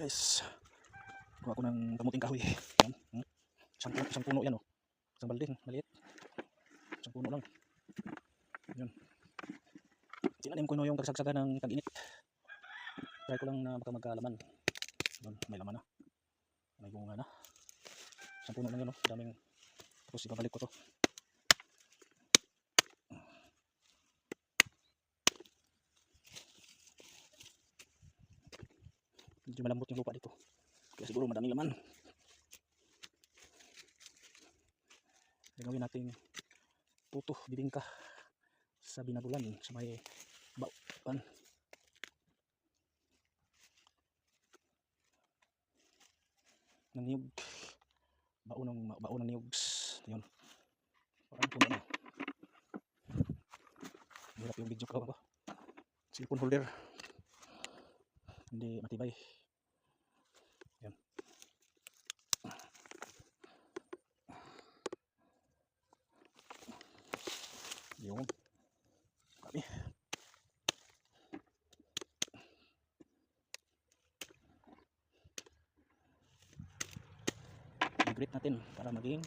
Guys, gawa ko ng kamuting kahoy. Yan. Isang puno yan, oh. Isang balding, maliit. Isang puno lang. Yun. Tinanim ko yung kagsagsaga ng tag-init. Try ko lang na baka magkalaman. Yun, may laman na. May bunga na. Isang puno lang yun, oh. Daming. Tapos ibabalik ko to. Medyo malambot yung lupa dito. Kaya siguro madaming laman. Gagawin natin puto bibingka sa binagulan sa may bauan. Ng niyog. Baon ng niyogs. Ayun. Parang puno na. Hirap yung video ko. Cellphone holder. Hindi matibay. Yan. Yung kami. I-grate natin para maging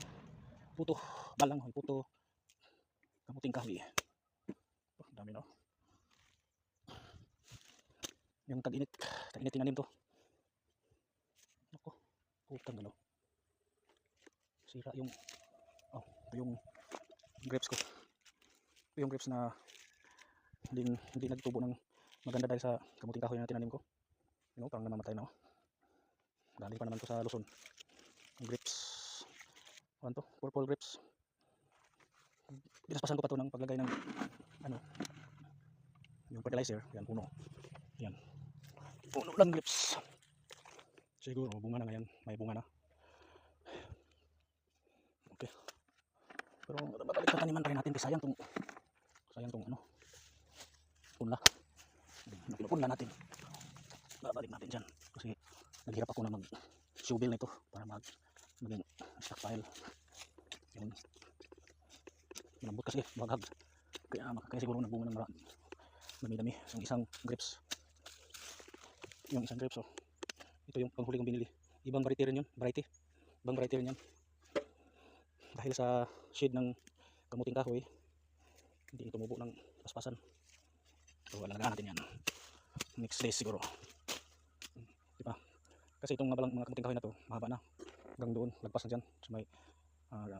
puto. Balang hoy puto. Kamuting kahoy. Oh, dami no. Yung tag-init tinanim to. Ako, putang galaw. Sira yung ito yung grapes ko. Ito yung grapes na hindi nagtubo ng maganda dahil sa kamuting kahoy na tinanim ko. You know, parang namamatay na, oh. Galing pa naman to sa Luzon. Yung grapes. Ano to? Purple grapes. Pinaspasan ko pa to ng paglagay ng yung fertilizer. Yan, puno. Yan. Puno ng grapes. Siguro bunga na ngayon. May bunga na. Okay. Pero babalik na taniman pa rin natin kasi sayang tong punla. Pinupunla natin. Babalik natin dyan. Kasi naghirap ako na mag-shovel na ito para maging stockpile. Yun. Malambot kasi, bagag. Kaya siguro nagbunga ng dami-dami. Yung isang grapes. Oh. Ito yung panghuli kong binili. Ibang variety rin yun. Ibang variety rin yan. Dahil sa shade ng kamuting kahoy, hindi tumubo ng paspasan. So, alagaan natin yan. Next days siguro. Diba? Kasi itong mga kamuting kahoy na to, mahaba na. Hanggang doon, lagpas na dyan. So, may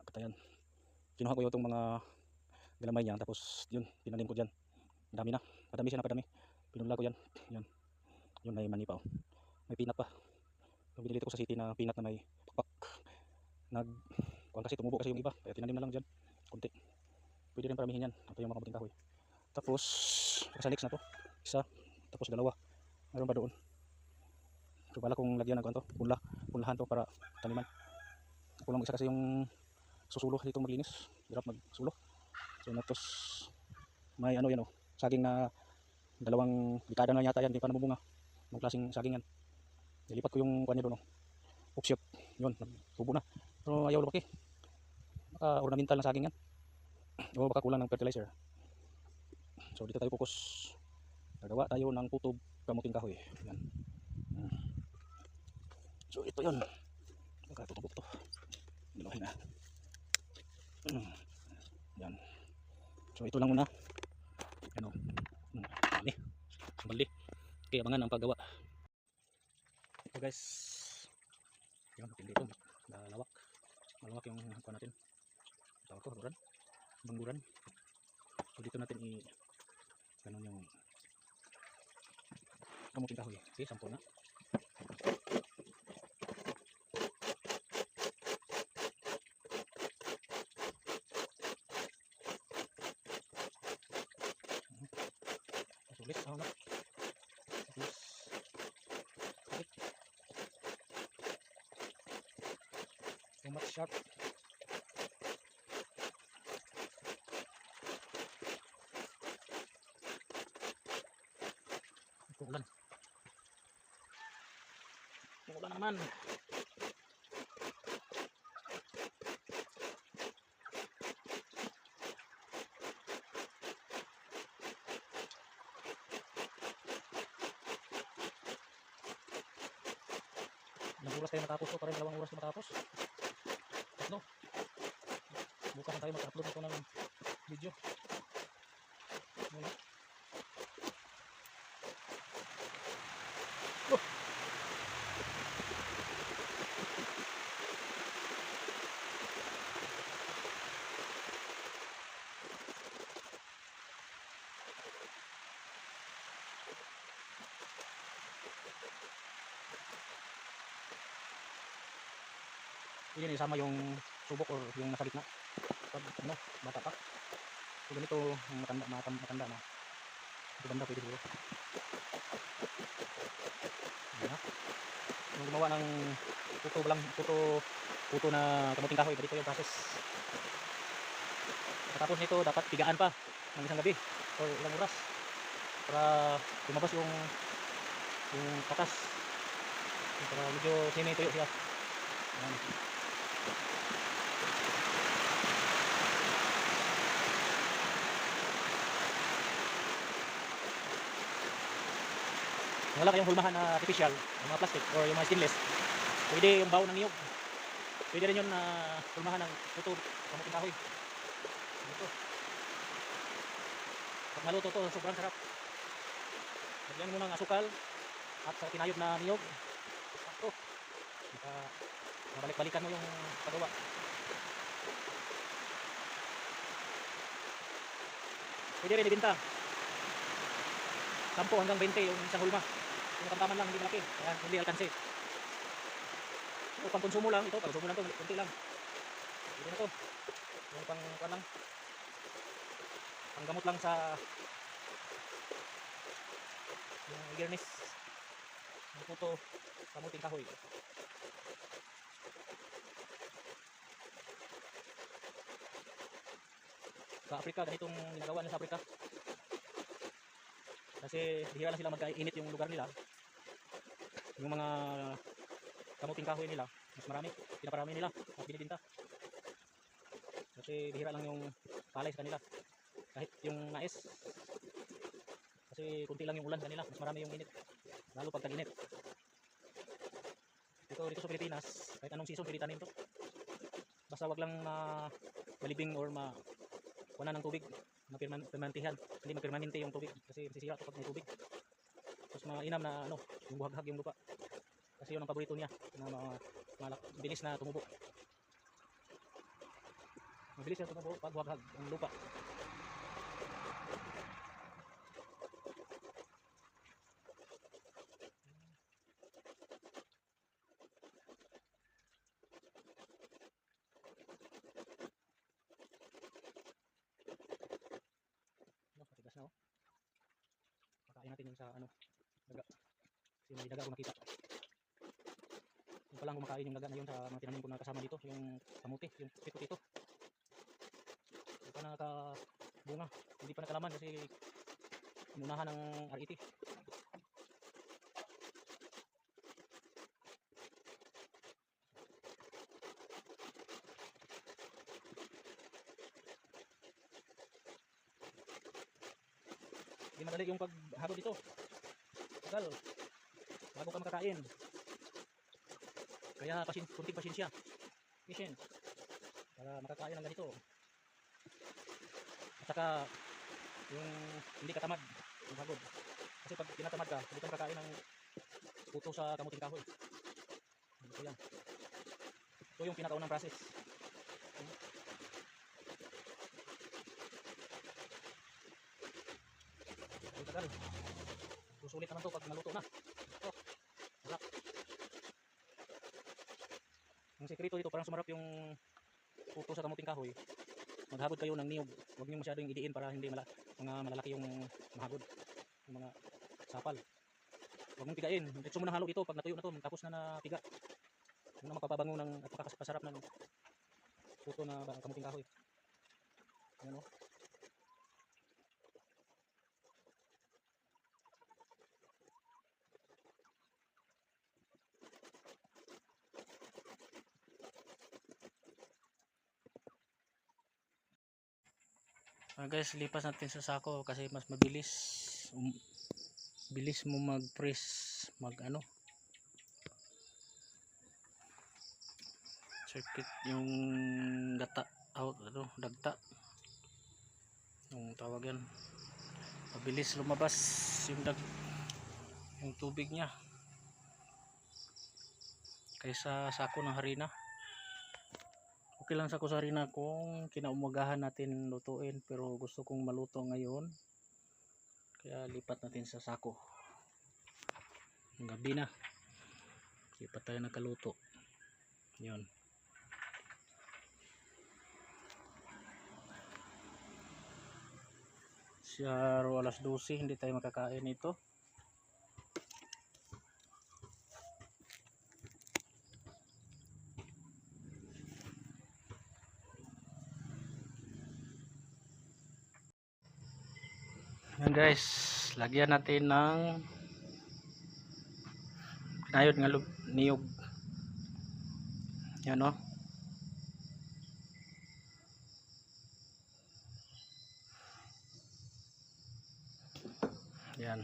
katayan. Kinuha ko yung mga galamay niya. Tapos, yun, tinanim ko dyan. Madami na. Madami siya, napadami. Pinula ko yan. Yan. Yun, may mani pa, oh. May peanut pa. So, binili ko sa city na peanut na may pakpak. Kasi tumubo kasi yung iba. Kaya tinanim na lang dyan. Kunti. Pwede rin paramihin yan. Ito yung mga kamuting kahoy. Tapos, sa next na to. Isa. Tapos dalawa. Mayroon pa doon. So, bala kong lagyan ng punlahan to para taniman. Kulang isa kasi yung susulo dito maglinis. Hirap magsulo. So, natos may yan, oh. Saging na 2 dekada na yata yan. Hindi pa namubunga. Ang klaseng saging yan. Nilipat ko yung kanya doon, oh. Upsyot. Yun. Tubo na. Pero ayaw lumaki. Baka ornamental na saging yan. O baka kulang ng fertilizer. So dito tayo focus. Gagawa tayo ng puto kamuting kahoy. Yan. So ito yun. Baka tutubo to. Dilahin na. Yan. So ito lang muna. Ano? Bali. Okay, abangan ang paggawa. Ito guys. Yan, dito. Malawak yung kuha natin. Tawag ko, bangguran. So dito natin ganun yung kamuting kahoy. Okay, 10 na. Sulit, na. Too much sharp. Ulan naman. Ilang oras kayo matapos to? Parang 2 oras na matapos. Tatlo. Bukas na tayo mag-upload ito ng video. Ayan. Oh! Hindi na isama yung subok or yung nasa gitna. Pag ano, bata pa. So ganito ang matanda na. Ito banda pwede siguro. Ayan na. Yung gumawa ng puto na kamuting kahoy, ganito yung process. Tapos nito dapat pigaan pa ng isang gabi or ilang oras para lumabas yung katas. Para medyo semi-tuyo siya. Ayan. Wala kayong hulmahan na artificial, yung mga plastic or yung mga stainless, pwede yung baon ng niyog. Pwede rin yun na hulmahan ng puto kamuting kahoy. Ito. Pag maluto to, sobrang sarap. Lagyan mo ng asukal at sa tinayog na niyog. Sakto. Mabalik-balikan mo yung pagawa. Pwede rin ibenta. 10 hanggang 20 yung isang hulma. Yung tamtaman lang, hindi malaki. Kaya hindi alkansi. So, pang konsumo lang ito. Pag konsumo lang ito, kunti lang. Pwede na ito. Yung pang kuwan lang. Panggamot lang sa yung eagerness. Yung puto kamuting kahoy. Sa Afrika, ganitong ginagawa nila sa Afrika. Kasi bihira lang sila magkainit yung lugar nila. Yung mga kamuting kahoy nila, mas marami. Pinaparami nila at binibinta. Kasi bihira lang yung palay sa kanila. Kahit yung nais. Kasi kunti lang yung ulan sa kanila, mas marami yung init. Lalo pag tag-init. Dito sa Pilipinas, kahit anong season pwede tanim to. Basta wag lang malibing or wala ng tubig na permanentihan. Hindi magpermanente yung tubig kasi masisira ito pag may tubig. Tapos mainam na yung buhaghag yung lupa. Kasi yun ang paborito niya na bilis na tumubo. Mabilis na tumubo pag buhaghag ang lupa. Matigas na oh. Pakain natin yung sa daga. Kasi may daga ako nakita. Yung palang kumakain yung daga na yun sa mga tinanim ko na kasama dito. Yung kamuti, yung pito-pito. Hindi pa nakabunga. Hindi pa nakalaman kasi inunahan ng RET. Hindi madali yung paghagod dito. Tagal. Bago ka makakain. Kaya kunting pasensya. Patient. Para makakain ng ganito. At saka yung hindi ka tamad maghagod. Kasi pag tinatamad ka, hindi ka makakain ng puto sa kamuting kahoy. Ito yan. Ito yung pinakaunang process. Ito tagal. Susulit naman to pag naluto na. Ito. Sarap. Ang sekreto dito, parang sumarap yung puto sa kamuting kahoy. Maghagod kayo ng niyog. Huwag niyo masyadong idiin para hindi mga malalaki yung mahagod. Yung mga sapal. Huwag mong pigain. Diretso mo na halo dito pag natuyo na to. Tapos na napiga. Yun ang magpapabango ng at makakasarap ng puto na kamuting kahoy. Ayan o. Guys, lipas natin sa sako kasi mas mabilis. Bilis mo mag-press, circuit yung gata out, ano, dagta yung tawag yan. Mabilis lumabas yung tubig niya kaysa sako ng harina. Okay lang sako sa harina kung kinaumagahan natin lutuin, pero gusto kong maluto ngayon kaya lipat natin sa sako. Ang gabi na, hindi pa tayo nakaluto. Yun. Siyaro alas 12, hindi tayo makakain ito. Yan guys, lagyan natin ng pinayod nga niyog. Yan o. Yan.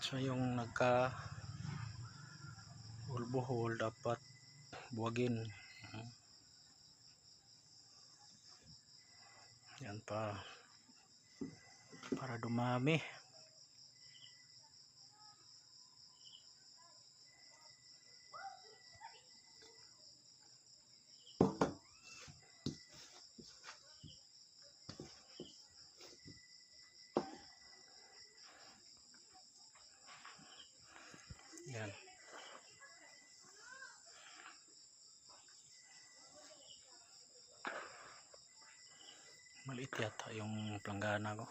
So yung nagka buhol dapat buwagin. Yan pa para dumami. Yan. Maliit yata yung planggana ko.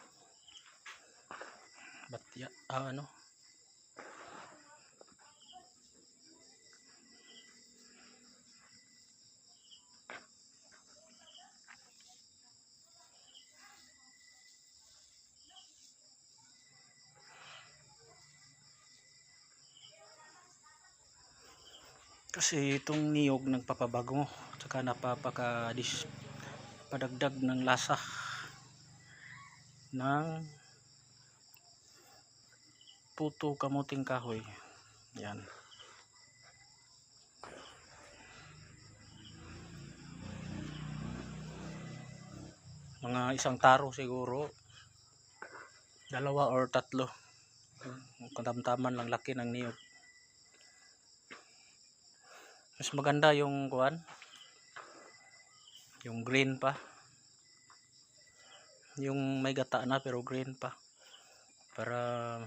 Ba't ano? Kasi itong niyog nagpapabago, saka padagdag ng lasa ng puto kamuting kahoy. Yan. Mga isang taro siguro, 2 or 3. Katamtaman lang laki ng niyog. Mas maganda yung kuan, yung green pa, yung may gata na pero green pa, para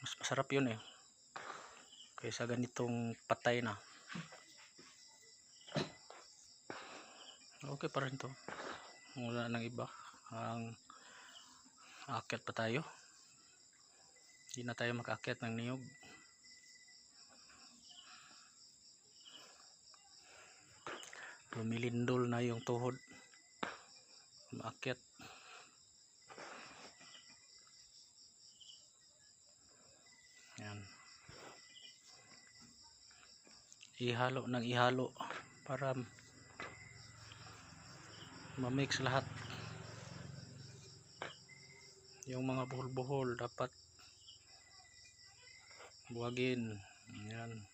mas masarap yun kaysa ganitong patay na. Okay pa rin to, wala nang iba. Ang aakyat pa tayo, hindi na tayo makaakyat ng niyog. Lumilindol na yung tuhod, maakyat. Yan. Ihalo ng ihalo para ma-mix lahat. Yung mga buhol-buhol dapat buwagin. Yan.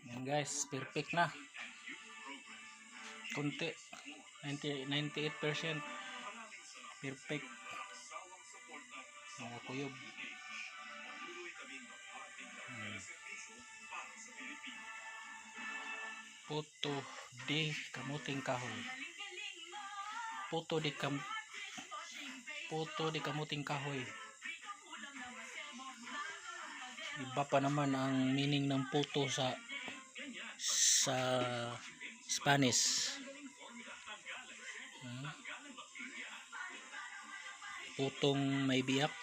Yan guys, perfect na. Kunti, 98% perfect. Mga kuyog. Puto di kamuting kahoy. Puto di kamuting kahoy. Iba pa naman ang meaning ng puto sa Spanish. Putong may biyak.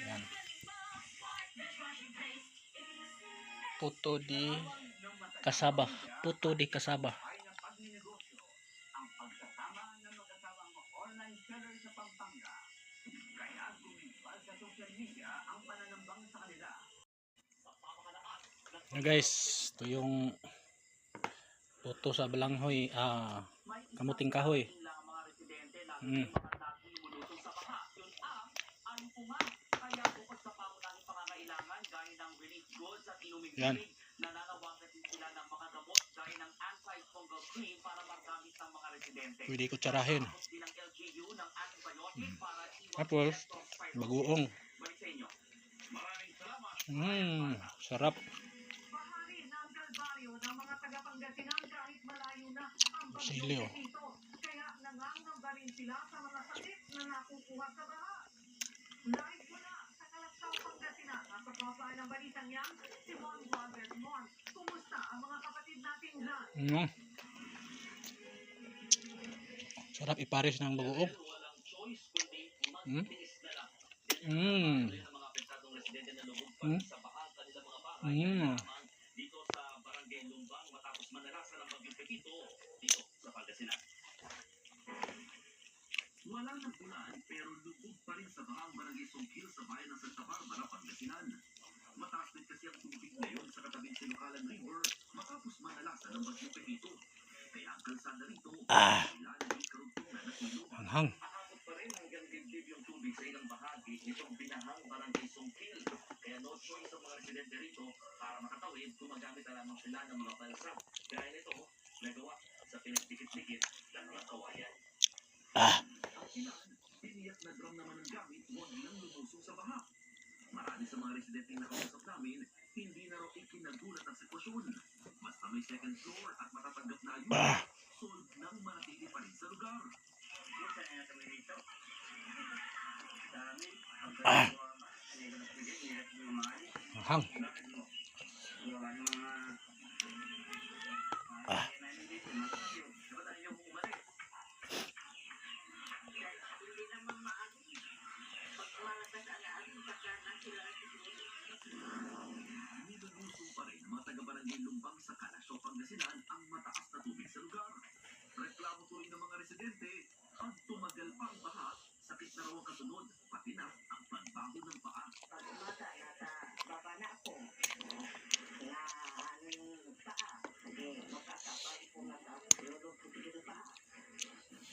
Yan. Puto di kasaba. Puto di kasaba. Guys, ito yung Puto sa balanghoy, kamuting kahoy. Mm. Yan. Pwede ko tsarahin. Tapos, bagoong. Sarap. Sili oh. Sarap ipares ng bagoong. Walang nagpulaan pero lubog pa rin sa bahang barangay Songkil sa bayan ng Santa Barbara, Pangasinan. Mataas din kasi ang tubig ngayon sa katabing Sinukalan River matapos manalasa ng bagyong Pepito. Kaya ang kalsada rito ilalagay karugtong na nasilong. Hanghang. Aabot pa rin hanggang dibdib yung tubig sa ilang bahagi nitong binahang barangay Songkil. Kaya no choice ang mga residente rito para makatawid gumagamit na lamang sila ng mga balsa. Kaya nito, nagawa sa pinagdikit-dikit ng mga kawayan. Ang ilan, tiniyak na drum naman ang gamit, huwag lang lumusong sa baha. Marami sa mga residenteng nakausap namin, hindi na raw ikinagulat ang sitwasyon. Basta may second floor at matatanggap na ayuda, solve nang manatili pa rin sa lugar. Hanghang. Nilulusong pa rin ng mga taga-barangay Lumbang sa Kalasyaw, Pangasinan ang mataas na tubig sa lugar. Reklamo tuloy ng mga residente, pag tumagal pa ang baha, sakit na raw ang kasunod, pati na ang pagbaho ng paa.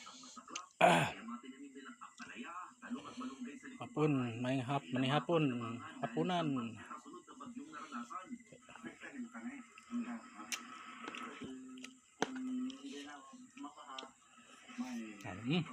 Ang masaklap, kaya mga tinanim nilang ampalaya, talong at malunggay sa likod Hapon, may hapon, hapunan. kasunod ng bagyong naranasan. Mm.